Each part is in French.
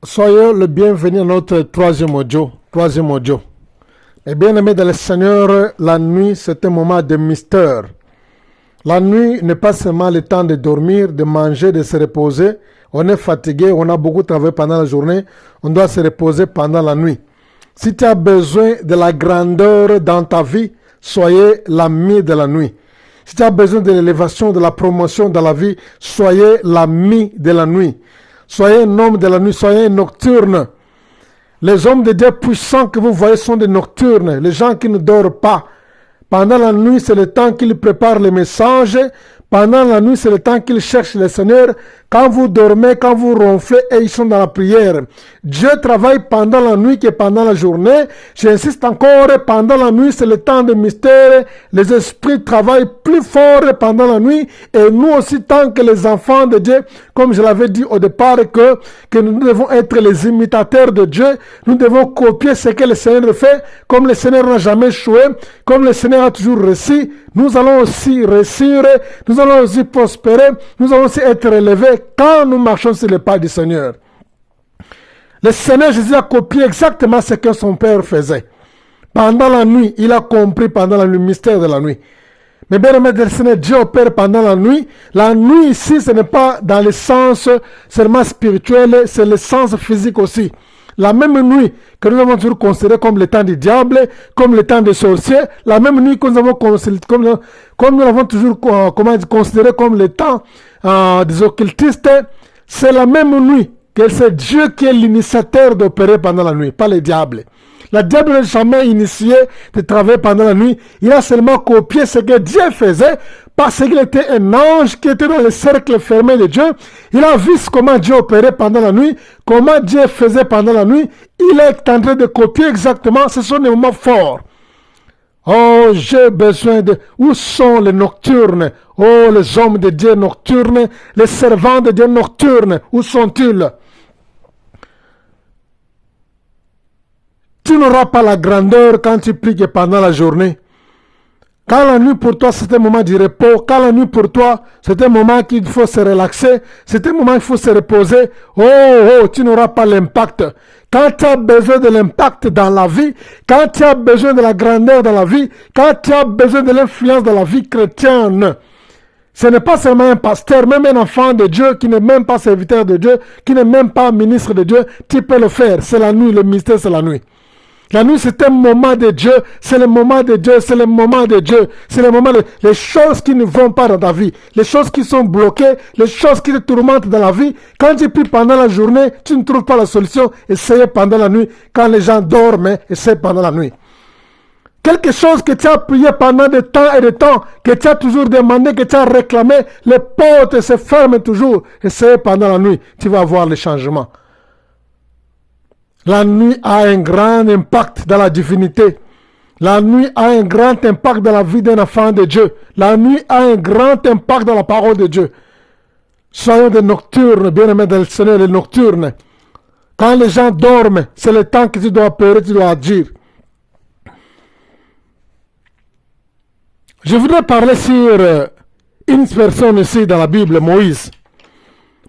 Soyez le bienvenu à notre troisième audio. Et bien aimés dans le Seigneur, la nuit c'est un moment de mystère. La nuit n'est pas seulement le temps de dormir, de manger, de se reposer. On est fatigué, on a beaucoup travaillé pendant la journée, on doit se reposer pendant la nuit. Si tu as besoin de la grandeur dans ta vie, soyez l'ami de la nuit. Si tu as besoin de l'élévation, de la promotion dans la vie, soyez l'ami de la nuit. Soyez un homme de la nuit, soyez un nocturne. Les hommes de Dieu puissants que vous voyez sont des nocturnes, les gens qui ne dorment pas. Pendant la nuit, c'est le temps qu'ils préparent les messages. Pendant la nuit, c'est le temps qu'ils cherchent le Seigneur. Quand vous dormez, quand vous ronflez, et ils sont dans la prière. Dieu travaille pendant la nuit que pendant la journée. J'insiste encore, pendant la nuit, c'est le temps de mystère. Les esprits travaillent plus fort pendant la nuit. Et nous aussi, tant que les enfants de Dieu, comme je l'avais dit au départ, que nous devons être les imitateurs de Dieu. Nous devons copier ce que le Seigneur fait. Comme le Seigneur n'a jamais échoué, comme le Seigneur a toujours réussi, nous allons aussi réussir, nous allons aussi prospérer, nous allons aussi être élevés quand nous marchons sur les pas du Seigneur. Le Seigneur Jésus a copié exactement ce que son Père faisait. Pendant la nuit, il a compris pendant la nuit, le mystère de la nuit. Mais bien aimé le Seigneur, Dieu opère pendant la nuit. La nuit ici, ce n'est pas dans le sens seulement spirituel, c'est le sens physique aussi. La même nuit que nous avons toujours considéré comme le temps du diable, comme le temps des sorciers, la même nuit que nous avons comme nous l'avons toujours considéré comme le temps des occultistes, c'est la même nuit que c'est Dieu qui est l'initiateur d'opérer pendant la nuit, pas le diable. Le diable n'a jamais initié de travailler pendant la nuit. Il a seulement copié ce que Dieu faisait parce qu'il était un ange qui était dans le cercle fermé de Dieu. Il a vu comment Dieu opérait pendant la nuit, comment Dieu faisait pendant la nuit. Il est en train de copier exactement. Ce sont des moments forts. Oh, j'ai besoin de... Où sont les nocturnes? Oh, les hommes de Dieu nocturnes, les servants de Dieu nocturnes, où sont-ils? Tu n'auras pas la grandeur quand tu pries que pendant la journée. Quand la nuit pour toi c'est un moment de repos, quand la nuit pour toi c'est un moment qu'il faut se relaxer, c'est un moment qu'il faut se reposer, tu n'auras pas l'impact. Quand tu as besoin de l'impact dans la vie, quand tu as besoin de la grandeur dans la vie, quand tu as besoin de l'influence dans la vie chrétienne, ce n'est pas seulement un pasteur, même un enfant de Dieu qui n'est même pas serviteur de Dieu, qui n'est même pas ministre de Dieu, tu peux le faire. C'est la nuit, le mystère c'est la nuit. La nuit, c'est un moment de Dieu, c'est le moment de Dieu, c'est le moment de Dieu, c'est le moment de... Les choses qui ne vont pas dans ta vie, les choses qui sont bloquées, les choses qui te tourmentent dans la vie, quand tu pries pendant la journée, tu ne trouves pas la solution, essayez pendant la nuit. Quand les gens dorment, essayez pendant la nuit. Quelque chose que tu as prié pendant des temps et des temps, que tu as toujours demandé, que tu as réclamé, les portes se ferment toujours, essayez pendant la nuit, tu vas voir le changement. La nuit a un grand impact dans la divinité. La nuit a un grand impact dans la vie d'un enfant de Dieu. La nuit a un grand impact dans la parole de Dieu. Soyons des nocturnes, bien-aimés dans le Seigneur, les nocturnes. Quand les gens dorment, c'est le temps que tu dois opérer, tu dois agir. Je voudrais parler sur une personne ici dans la Bible, Moïse.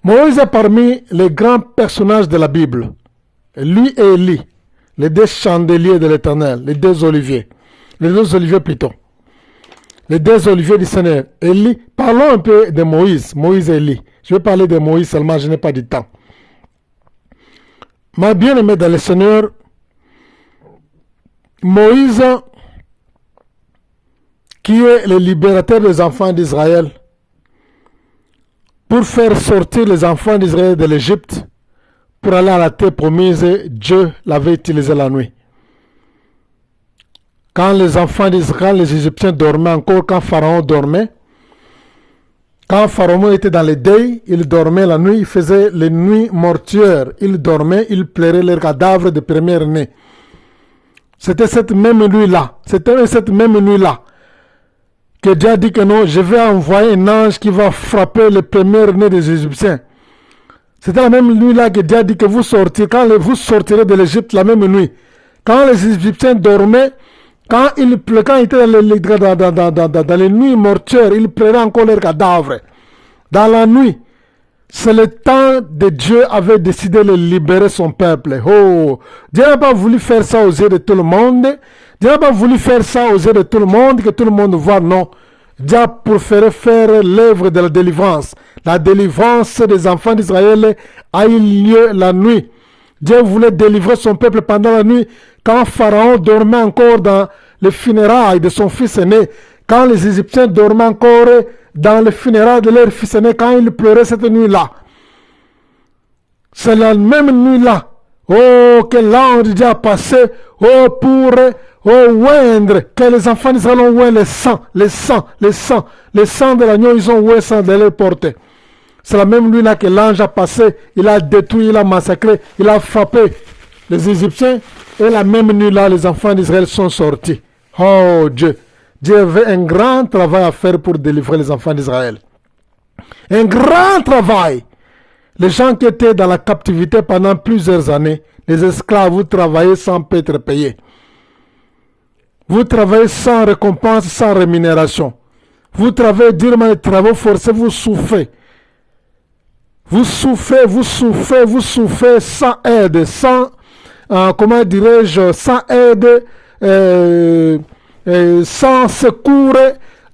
Moïse est parmi les grands personnages de la Bible. Lui et Élie, les deux chandeliers de l'Éternel, les deux oliviers plutôt. Les deux oliviers du Seigneur. Élie, parlons un peu de Moïse et Élie. Je vais parler de Moïse seulement, je n'ai pas de temps. Ma bien-aimée dans le Seigneur, Moïse, qui est le libérateur des enfants d'Israël, pour faire sortir les enfants d'Israël de l'Égypte, pour aller à la terre promise, Dieu l'avait utilisé la nuit. Quand les enfants d'Israël, les Égyptiens dormaient encore, quand Pharaon dormait, quand Pharaon était dans les deuils, il dormait la nuit, il faisait les nuits mortuaires. Il dormait, il plairait les cadavres de première-nés. C'était cette même nuit-là, que Dieu a dit que non, je vais envoyer un ange qui va frapper les premiers-nés des Égyptiens. C'était la même nuit-là que Dieu a dit que vous sortirez, quand vous sortirez de l'Égypte la même nuit. Quand les Égyptiens dormaient, quand ils étaient dans les nuits mortuaires, ils pleuraient encore leurs cadavres. Dans la nuit, C'est le temps de Dieu avait décidé de libérer son peuple. Oh, Dieu n'a pas voulu faire ça aux yeux de tout le monde. Dieu n'a pas voulu faire ça aux yeux de tout le monde, que tout le monde voit, non. Dieu a préféré faire l'œuvre de la délivrance. La délivrance des enfants d'Israël a eu lieu la nuit. Dieu voulait délivrer son peuple pendant la nuit, quand Pharaon dormait encore dans les funérailles de son fils aîné, quand les Égyptiens dormaient encore dans les funérailles de leur fils aîné, quand ils pleuraient cette nuit-là. C'est la même nuit-là, oh, que l'ange de Dieu a passé, oh, pour oindre, que les enfants d'Israël ont oint le sang de l'agneau, ils ont oint ça de leur portée. C'est la même nuit-là que l'ange a passé, il a détruit, il a massacré, il a frappé les Égyptiens, et la même nuit-là, les enfants d'Israël sont sortis. Oh Dieu! Dieu avait un grand travail à faire pour délivrer les enfants d'Israël. Un grand travail. Les gens qui étaient dans la captivité pendant plusieurs années, les esclaves, vous travaillez sans être payés. Vous travaillez sans récompense, sans rémunération. Vous travaillez durement les travaux forcés, vous souffrez. Vous souffrez sans aide, sans, comment dirais-je, sans aide, sans secours.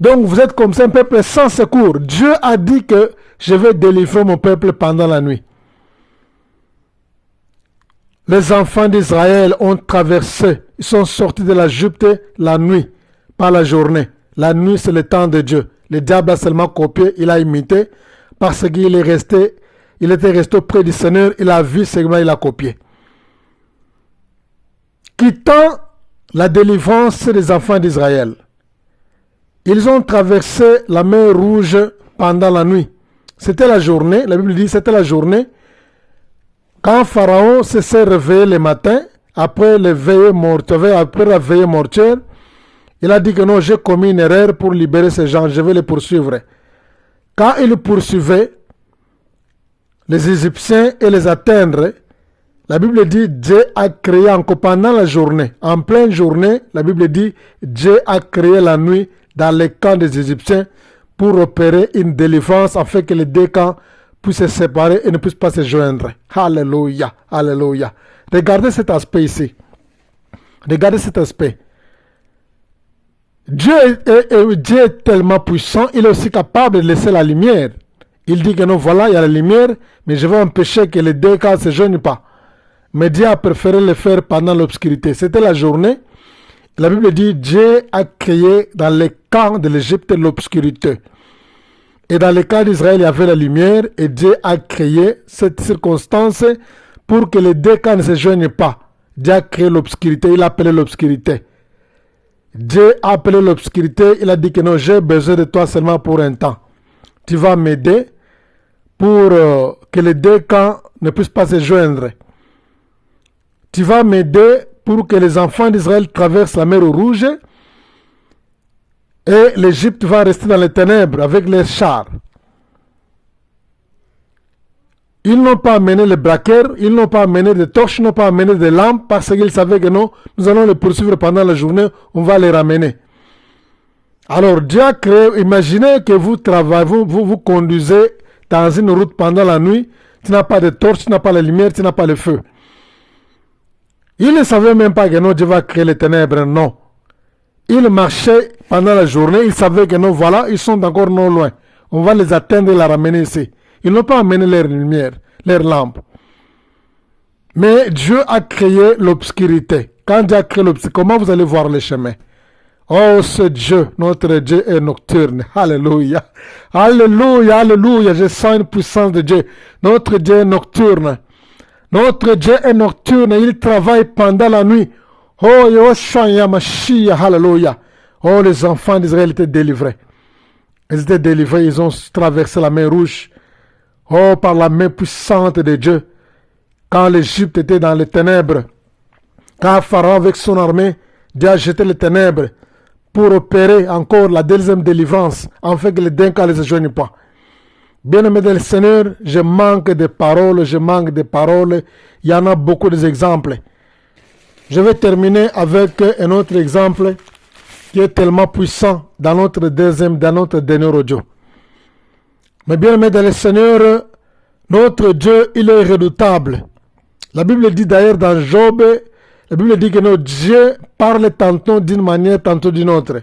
Donc vous êtes comme ça, un peuple sans secours. Dieu a dit que je vais délivrer mon peuple pendant la nuit. Les enfants d'Israël ont traversé, ils sont sortis de l'Égypte la nuit, pas la journée. La nuit, c'est le temps de Dieu. Le diable a seulement copié, il a imité, parce qu'il est resté, il était resté auprès du Seigneur, il a vu ce qu'il a copié. Quittant la délivrance des enfants d'Israël, ils ont traversé la mer Rouge pendant la nuit. C'était la journée, la Bible dit c'était la journée. Quand Pharaon s'est réveillé le matin, après la veillée mortuaire, il a dit que non, j'ai commis une erreur pour libérer ces gens, je vais les poursuivre. Quand il poursuivait les Égyptiens et les atteindre, la Bible dit Dieu a créé encore pendant la journée, en pleine journée, la Bible dit Dieu a créé la nuit dans les camps des Égyptiens pour opérer une délivrance afin que les deux camps puissent se séparer et ne puissent pas se joindre. Alléluia, alléluia. Regardez cet aspect ici. Regardez cet aspect. Dieu est tellement puissant, il est aussi capable de laisser la lumière. Il dit que non, voilà, il y a la lumière, mais je vais empêcher que les deux camps ne se joignent pas. Mais Dieu a préféré le faire pendant l'obscurité. C'était la journée. La Bible dit Dieu a créé dans les camps de l'Égypte l'obscurité. Et dans les camps d'Israël, il y avait la lumière. Et Dieu a créé cette circonstance pour que les deux camps ne se joignent pas. Dieu a créé l'obscurité. Il a appelé l'obscurité. Dieu a appelé l'obscurité. Il a dit que non, j'ai besoin de toi seulement pour un temps. Tu vas m'aider pour que les deux camps ne puissent pas se joindre. Tu vas m'aider pour que les enfants d'Israël traversent la mer Rouge et l'Égypte va rester dans les ténèbres avec leurs chars. Ils n'ont pas amené les braqueurs, ils n'ont pas amené de torches, ils n'ont pas amené de lampes parce qu'ils savaient que non, nous allons les poursuivre pendant la journée, on va les ramener. Alors Dieu a créé, imaginez que vous travaillez, vous conduisez dans une route pendant la nuit, tu n'as pas de torche, tu n'as pas la lumière, tu n'as pas le feu. Ils ne savaient même pas que non, Dieu va créer les ténèbres, non. Ils marchaient pendant la journée, ils savaient que non, voilà, ils sont encore non loin. On va les atteindre et les ramener ici. Ils n'ont pas amené leur lumière, leurs lampes. Mais Dieu a créé l'obscurité. Quand Dieu a créé l'obscurité, comment vous allez voir le chemin? Oh, ce Dieu, notre Dieu est nocturne. Alléluia. Alléluia, alléluia. Je sens une puissance de Dieu. Notre Dieu est nocturne. Notre Dieu est nocturne, il travaille pendant la nuit. Oh, Yoshua Mashiach, alléluia. Oh, les enfants d'Israël étaient délivrés. Ils étaient délivrés, ils ont traversé la mer Rouge. Oh, par la main puissante de Dieu. Quand l'Égypte était dans les ténèbres, quand Pharaon avec son armée, Dieu a jeté les ténèbres pour opérer encore la deuxième délivrance, afin que les deux camps ne se joignent pas. Bien-aimé dans le Seigneur, je manque de paroles, il y en a beaucoup d'exemples. Je vais terminer avec un autre exemple qui est tellement puissant dans notre dernier audio. Mais bien-aimé dans le Seigneur, Notre Dieu, il est redoutable. La Bible dit d'ailleurs dans Job, la Bible dit que notre Dieu parle tantôt d'une manière, tantôt d'une autre.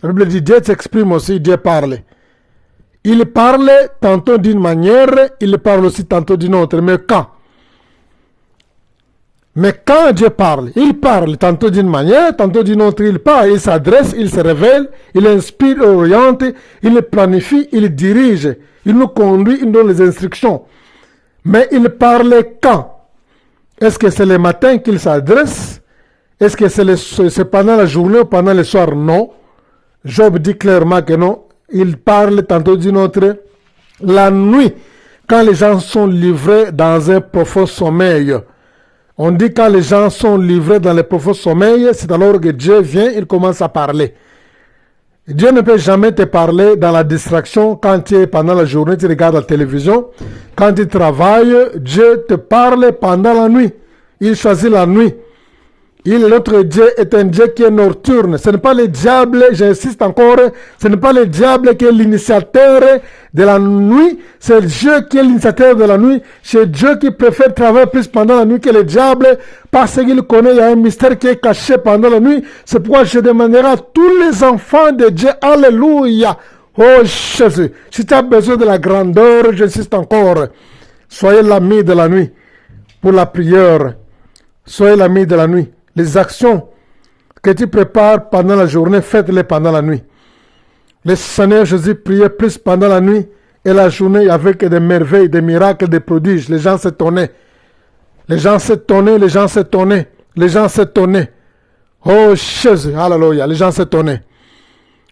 La Bible dit Dieu s'exprime aussi, Dieu parle. Il parle tantôt d'une manière, il parle aussi tantôt d'une autre. Mais quand Dieu parle, il parle tantôt d'une manière, tantôt d'une autre. Il parle, il s'adresse, il se révèle, il inspire, il oriente, il planifie, il dirige, il nous conduit, il nous donne les instructions. Mais il parle quand? Est-ce que c'est le matin qu'il s'adresse? Est-ce que c'est pendant la journée ou pendant le soir? Non. Job dit clairement que non. Il parle tantôt d'une autre. La nuit, quand les gens sont livrés dans un profond sommeil. On dit quand les gens sont livrés dans le profond sommeil, c'est alors que Dieu vient, il commence à parler. Dieu ne peut jamais te parler dans la distraction quand tu es pendant la journée, tu regardes la télévision. Quand tu travailles, Dieu te parle pendant la nuit. Il choisit la nuit. Notre Dieu est un Dieu qui est nocturne. Ce n'est pas le diable, j'insiste encore, ce n'est pas le diable qui est l'initiateur de la nuit, c'est Dieu qui est l'initiateur de la nuit. C'est Dieu qui préfère travailler plus pendant la nuit que le diable, parce qu'il connaît, il y a un mystère qui est caché pendant la nuit. C'est pourquoi je demanderai à tous les enfants de Dieu, alléluia, oh Jésus, si tu as besoin de la grandeur, j'insiste encore, soyez l'ami de la nuit pour la prière, soyez l'ami de la nuit. Les actions que tu prépares pendant la journée, faites-les pendant la nuit. Le Seigneur Jésus priait plus pendant la nuit et la journée avec des merveilles, des miracles, des prodiges. Les gens s'étonnaient. Les gens s'étonnaient, les gens s'étonnaient, les gens s'étonnaient. Oh Jésus, alléluia, les gens s'étonnaient.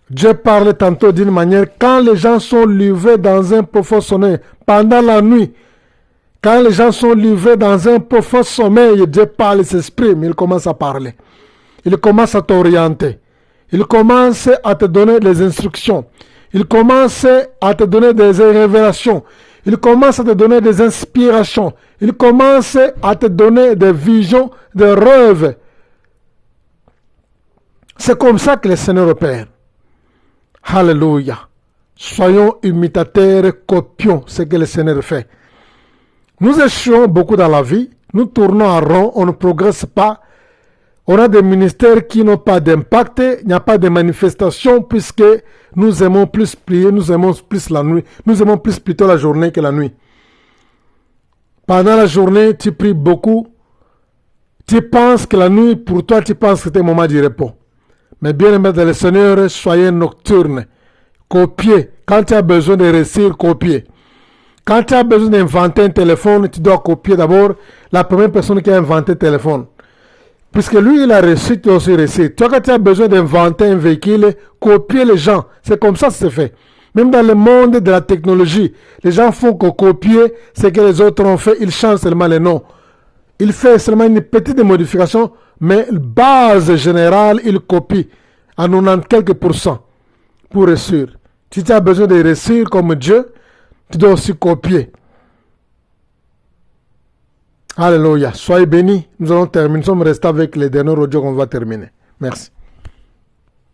Dieu parle tantôt d'une manière quand les gens sont livrés dans un profond sommeil, pendant la nuit. Quand les gens sont livrés dans un profond sommeil, Dieu parle, il s'exprime, il commence à parler. Il commence à t'orienter. Il commence à te donner des instructions. Il commence à te donner des révélations. Il commence à te donner des inspirations. Il commence à te donner des visions, des rêves. C'est comme ça que le Seigneur opère. Alléluia. Soyons imitateurs, copions ce que le Seigneur fait. Nous échouons beaucoup dans la vie, nous tournons en rond, on ne progresse pas. On a des ministères qui n'ont pas d'impact, il n'y a pas de manifestation puisque nous aimons plus prier, nous aimons plus la nuit, nous aimons plus plutôt la journée que la nuit. Pendant la journée, tu pries beaucoup, tu penses que la nuit, pour toi, tu penses que c'est un moment de repos. Mais bien aimé dans le Seigneur, soyez nocturne, copiez. Quand tu as besoin de réussir, copiez. Quand tu as besoin d'inventer un téléphone, tu dois copier d'abord la première personne qui a inventé le téléphone. Puisque lui, il a réussi, tu as aussi réussi. Toi, quand tu as besoin d'inventer un véhicule, copier les gens. C'est comme ça que c'est fait. Même dans le monde de la technologie, les gens font que copier ce que les autres ont fait. Ils changent seulement les noms. Ils font seulement une petite modification, mais base générale, ils copient à 90 quelques pourcents pour réussir. Si tu as besoin de réussir comme Dieu, tu dois aussi copier. Alléluia. Soyez bénis. Nous allons terminer. Nous sommes restés avec les derniers audios qu'on va terminer. Merci.